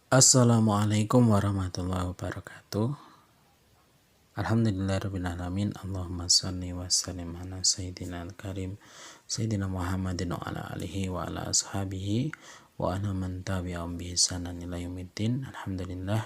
Assalamualaikum warahmatullahi wabarakatuh. Alhamdulillahirrabbilalamin. Allahumma salli wa sallim ala sayyidina al-karim Sayyidina Muhammadin wa ala alihi wa ala ashabihi wa ala man tabi'ahum bi ihsanan ila yaumiddin. Alhamdulillah,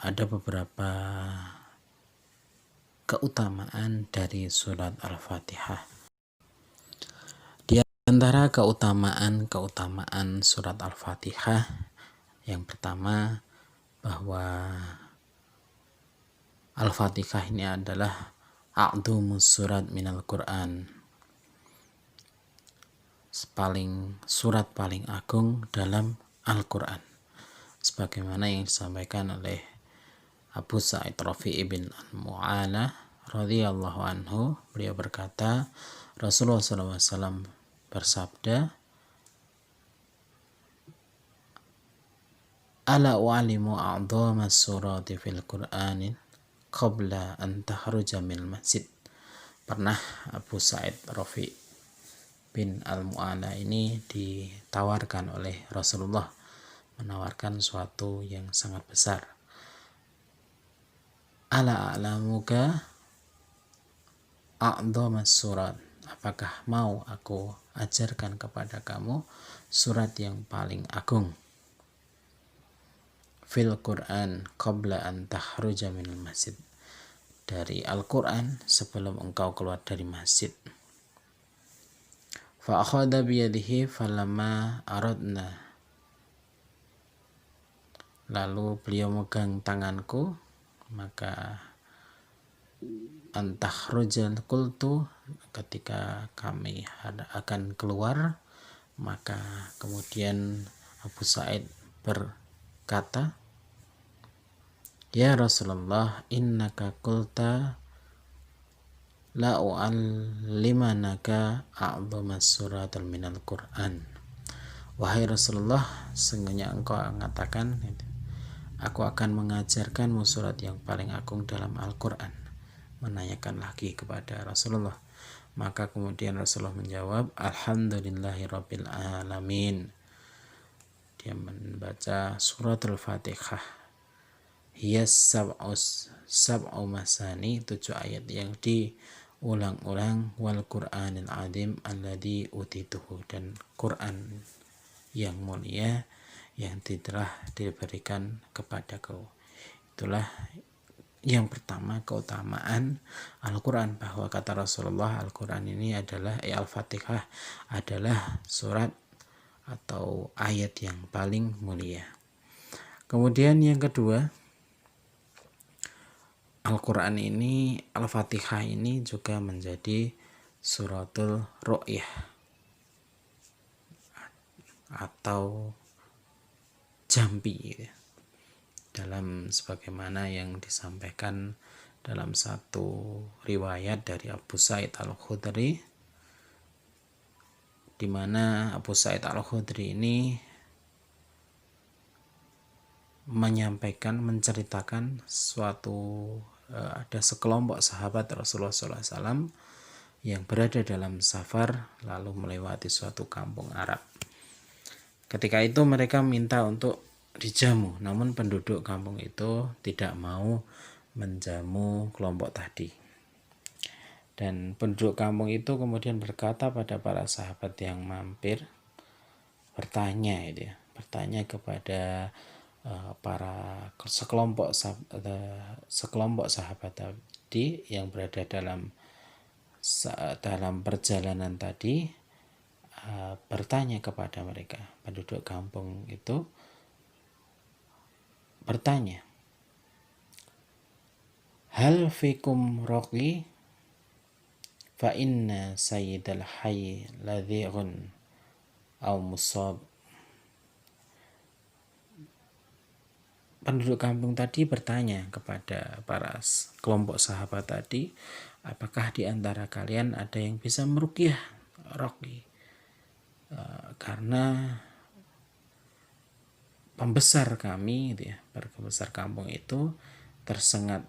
ada beberapa keutamaan dari surat Al-Fatihah. Di antara keutamaan surat Al-Fatihah, yang pertama bahwa Al-Fatihah ini adalah a'dhumus surat minal Quran, surat paling agung dalam Al-Quran, sebagaimana yang disampaikan oleh Abu Sa'id Rafi'i bin Al-Mu'ala radhiyallahu anhu. Beliau berkata, Rasulullah SAW bersabda, ala u'alimu a'dhamas surati fil Qur'anin qabla an tahruja minal masjid. Pernah Abu Sa'id Rafi' bin Al-Mu'ala ini ditawarkan oleh Rasulullah, menawarkan suatu yang sangat besar. Ala a'lamuka a'dhamas surat, apakah mau aku ajarkan kepada kamu surat yang paling agung fil Quran qabla an tahruja minal masjid, dari Al-Quran sebelum engkau keluar dari masjid. Fa akhadha biyadihi falamma aradna, lalu beliau megang tanganku, maka antahrujan qultu, ketika kami akan keluar, maka kemudian Abu Sa'id berkata, ya Rasulullah, innaka qulta la u'allimanaka a'dhamas suratal minal Qur'an. Wahai Rasulullah, sesungguhnya engkau mengatakan, aku akan mengajarkanmu surat yang paling agung dalam Al-Quran. Menanyakan lagi kepada Rasulullah. Maka kemudian Rasulullah menjawab, alhamdulillahirabbil alamin. Dia membaca surat Al-Fatihah. Hiya sab'u masani, 7 ayat yang diulang-ulang, wal Qur'anil azim alladzi utituhu, dan Quran yang mulia yang telah diberikan kepadaku. Itulah yang pertama, keutamaan Al-Quran, bahwa kata Rasulullah, Al-Quran ini adalah Al-Fatihah adalah surat atau ayat yang paling mulia. Kemudian yang kedua, Al-Quran ini, Al-Fatihah ini juga menjadi suratul ru'yah atau jambi, dalam sebagaimana yang disampaikan dalam satu riwayat dari Abu Sa'id Al-Khudri, di mana Abu Sa'id Al-Khudri ini menceritakan ada sekelompok sahabat Rasulullah SAW yang berada dalam safar lalu melewati suatu kampung Arab. Ketika itu mereka minta untuk dijamu, namun penduduk kampung itu tidak mau menjamu kelompok tadi. Dan penduduk kampung itu kemudian berkata pada para sahabat yang mampir, bertanya kepada para sekelompok sahabat tadi yang berada dalam perjalanan tadi, bertanya kepada mereka. Penduduk kampung itu bertanya, hal fikum roqi fa inna sayyidal hayy ladhi'un au musab. Penduduk kampung tadi bertanya kepada para kelompok sahabat tadi, apakah di antara kalian ada yang bisa meruqyah roqi, karena pembesar kami, pembesar kampung itu tersengat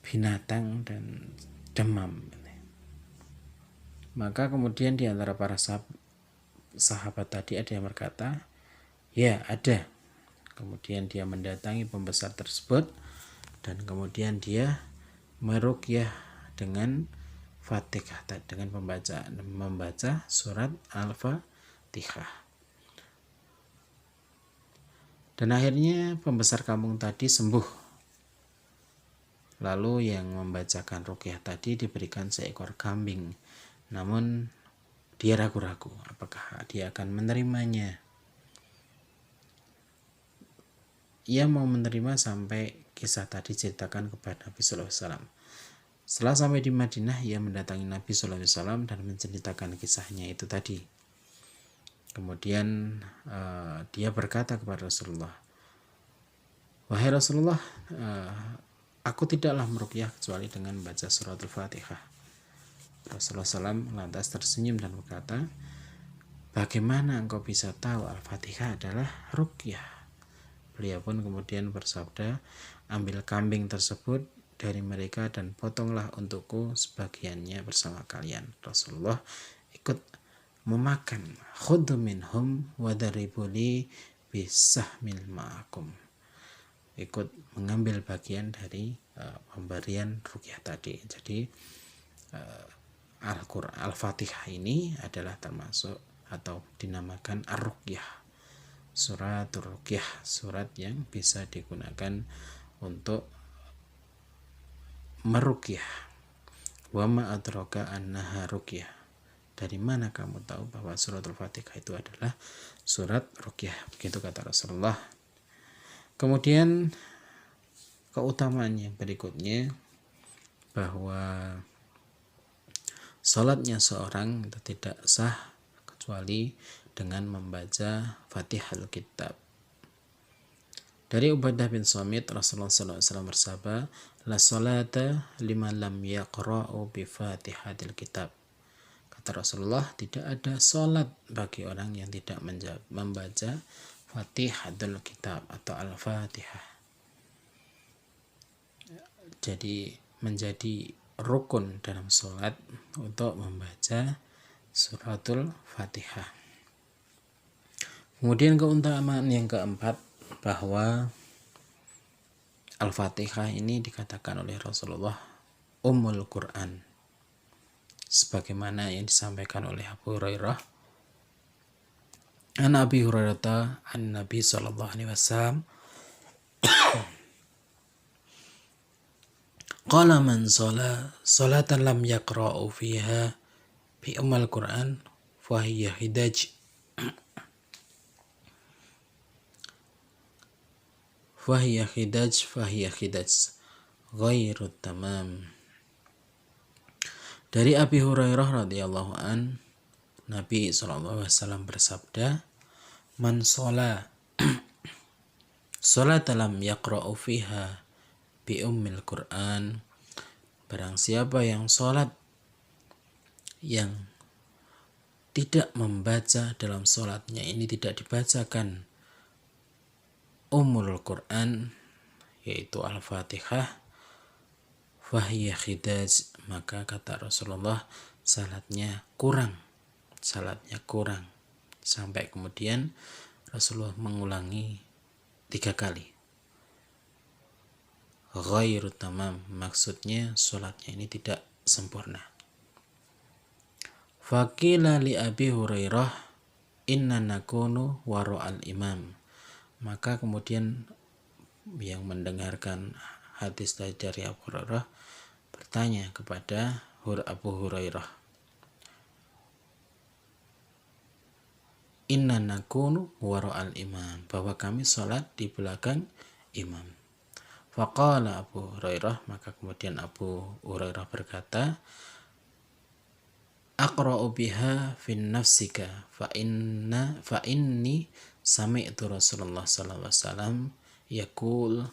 binatang dan demam. Maka kemudian di antara para sahabat tadi ada yang berkata, Ya, ada. Kemudian dia mendatangi pembesar tersebut dan kemudian dia meruqyah dengan Fatihah, dengan membaca surat Al-Fatihah. Dan akhirnya pembesar kampung tadi sembuh. Lalu yang membacakan ruqyah tadi diberikan seekor kambing. Namun dia ragu-ragu apakah dia akan menerimanya. Ia mau menerima sampai kisah tadi ceritakan kepada Nabi Sallallahu Alaihi Wasallam. Setelah sampai di Madinah, ia mendatangi Nabi Sallallahu Alaihi Wasallam dan menceritakan kisahnya itu tadi. Kemudian dia berkata kepada Rasulullah, "Wahai Rasulullah, aku tidaklah meruqyah kecuali dengan membaca surat Al-Fatihah." Rasulullah SAW lantas tersenyum dan berkata, "Bagaimana engkau bisa tahu Al-Fatihah adalah ruqyah?" Beliau pun kemudian bersabda, "Ambil kambing tersebut dari mereka dan potonglah untukku sebagiannya bersama kalian." Rasulullah ikut memakan. "Khudhu minhum wadaribu li bisahmil ma'akum." Ikut mengambil bagian dari pemberian ruqyah tadi. Jadi Al-Fatihah ini adalah termasuk atau dinamakan Ar-Ruqyah, surat Ruqyah, surat yang bisa digunakan untuk meruqyah. Wa ma adraka annaha ruqyah. Dari mana kamu tahu bahwa surat Al-Fatihah itu adalah surat ruqyah? Begitu kata Rasulullah. Kemudian keutamaan yang berikutnya bahwa salatnya seorang itu tidak sah kecuali dengan membaca Fatihahul Kitab. Dari Ubadah bin Samit, Rasulullah SAW bersabda, "La salata liman lam yaqra'u bi Fatihatil Kitab." Kata Rasulullah, tidak ada salat bagi orang yang tidak membaca Fatihatul Kitab atau Al-Fatihah. Jadi menjadi rukun dalam salat untuk membaca suratul Fatihah. Kemudian keutamaan yang keempat, bahwa Al-Fatihah ini dikatakan oleh Rasulullah Ummul Quran, sebagaimana yang disampaikan oleh Abu Hurairah. An Abi Hurairah an Nabi sallallahu alaihi wasallam qala man salatan lam yaqra'u fiha bi Ummul Quran fa hiya hidaj Fahiyah khidaj ghairu tamam. Dari Abi Hurairah radhiyallahu an, Nabi SAW bersabda, "Man sholat lam yaqra'u fiha bi ummil Qur'an." Barang siapa yang sholat yang tidak membaca dalam sholatnya ini tidak dibacakan Ummul Quran, yaitu Al-Fatihah, fahiyah khidaj, maka kata Rasulullah salatnya kurang. Sampai kemudian Rasulullah mengulangi 3 kali. Ghairu tamam, maksudnya salatnya ini tidak sempurna. Faqila li Abi Hurairah inna nakunu wara'al imam. Maka kemudian yang mendengarkan hadis dari Abu Hurairah bertanya kepada Abu Hurairah, "Inna nakunu wara'al imam," bahwa kami sholat di belakang imam. Faqala Abu Hurairah, maka kemudian Abu Hurairah berkata, "Aqra'u biha fin nafsika fa inni sami'tu Rasulullah sallallahu alaihi wasallam yaqul."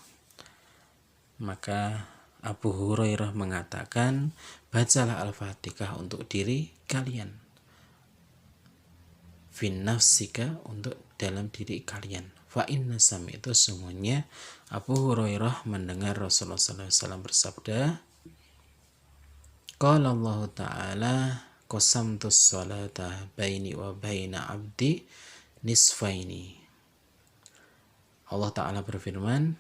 Maka Abu Hurairah mengatakan, bacalah Al-Fatihah untuk diri kalian, fin nafsika, untuk dalam diri kalian. Fa inna sami'tu, semuanya Abu Hurairah mendengar Rasulullah sallallahu alaihi wasallam bersabda, qala Allah Ta'ala qasamtus salata baini wa baina abdi nisfaini. Allah Ta'ala berfirman,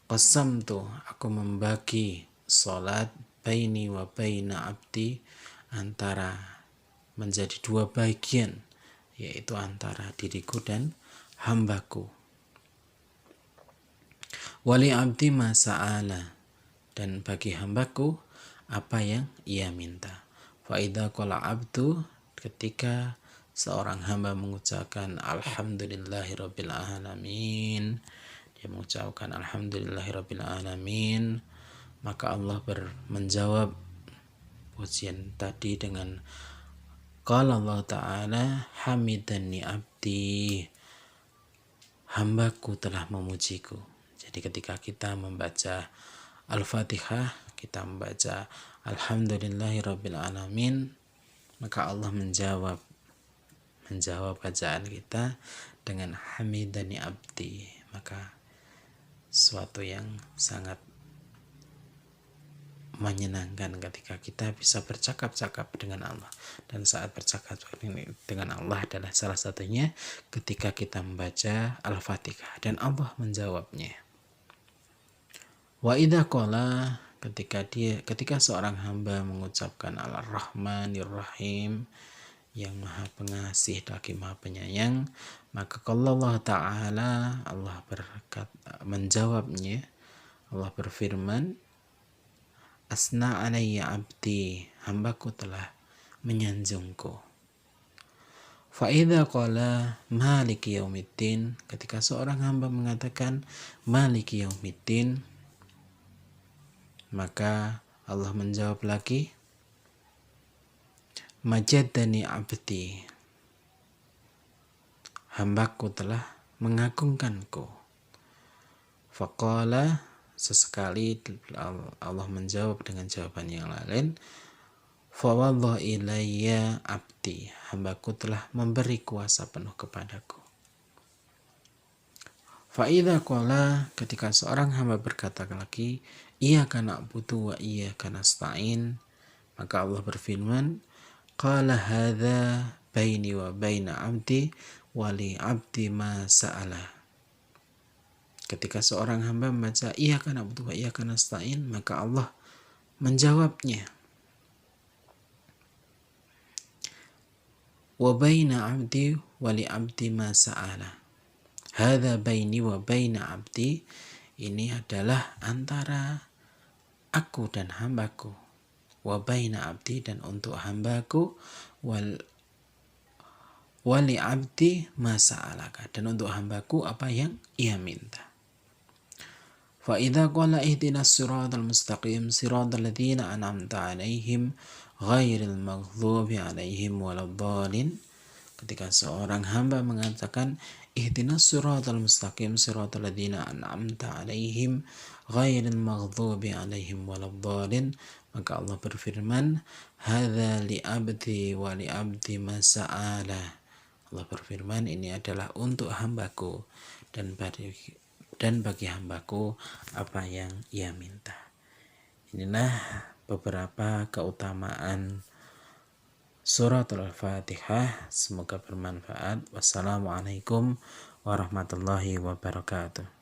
qasamtu, aku membagi salat baini wa baina abdi, antara menjadi dua bagian, yaitu antara diriku dan hambaku. Wali abdi ma sa'ala, dan bagi hambaku apa yang ia minta. Fa idza qala abdu, ketika seorang hamba mengucapkan alhamdulillahirabbil alamin, dia mengucapkan alhamdulillahirabbil alamin, maka Allah menjawab pujian tadi dengan qala Allah Ta'ala hamidani abdi, hambaku telah memujiku. Jadi ketika kita membaca Al-Fatihah, kita membaca alhamdulillahirabbil alamin, maka Allah menjawab bacaan kita dengan hamidani abdi. Maka suatu yang sangat menyenangkan ketika kita bisa bercakap-cakap dengan Allah. Dan saat bercakap dengan Allah adalah salah satunya ketika kita membaca Al-Fatihah dan Allah menjawabnya. Wa idza qala, ketika seorang hamba mengucapkan Ar-Rahmanir Rahim, yang Maha Pengasih lagi Maha Penyayang, maka Allah Ta'ala, Allah menjawabnya. Allah berfirman, asna alayya abdi, hambaku telah menyanjungku. Fa idza qala maliki yaumiddin, ketika seorang hamba mengatakan maliki yaumiddin, maka Allah menjawab lagi, majadani abdi, hambaku telah mengagungkanku. Faqala, sesekali Allah menjawab dengan jawaban yang lain, fawadha ilayya abdi, hambaku telah memberi kuasa penuh kepadaku. Fa'idha qala, ketika seorang hamba berkata lagi, iyyaka na'budu wa iyyaka nasta'in, maka Allah berfirman, qala hadza baini wa baina abdi wa li abdi ma sa'ala. Ketika seorang hamba membaca iyyaka na'budu wa iyyaka nasta'in, maka Allah menjawabnya, wa baina abdi wa li abdi ma sa'ala. Hadza baini wa baina abdi, ini adalah antara aku dan hambaku. Wa baina abdi, dan untuk hambaku. Wali abdi ma sa'alaka, dan untuk hambaku apa yang ia minta. Fa idza qala ihdinas siratal mustaqim siratal ladzina an'amta 'alaihim ghairil maghdubi 'alaihim waladdallin, ketika seorang hamba mengatakan ihdinas siratal mustaqim siratal ladzina an'amta 'alaihim ghairil maghdubi 'alaihim waladdallin, maka Allah berfirman, hadza li abdi wa li abdi ma sa'ala. Allah berfirman, ini adalah untuk hambaku dan bagi hambaku apa yang ia minta. Inilah beberapa keutamaan Surat Al-Fatihah. Semoga bermanfaat. Wassalamualaikum warahmatullahi wabarakatuh.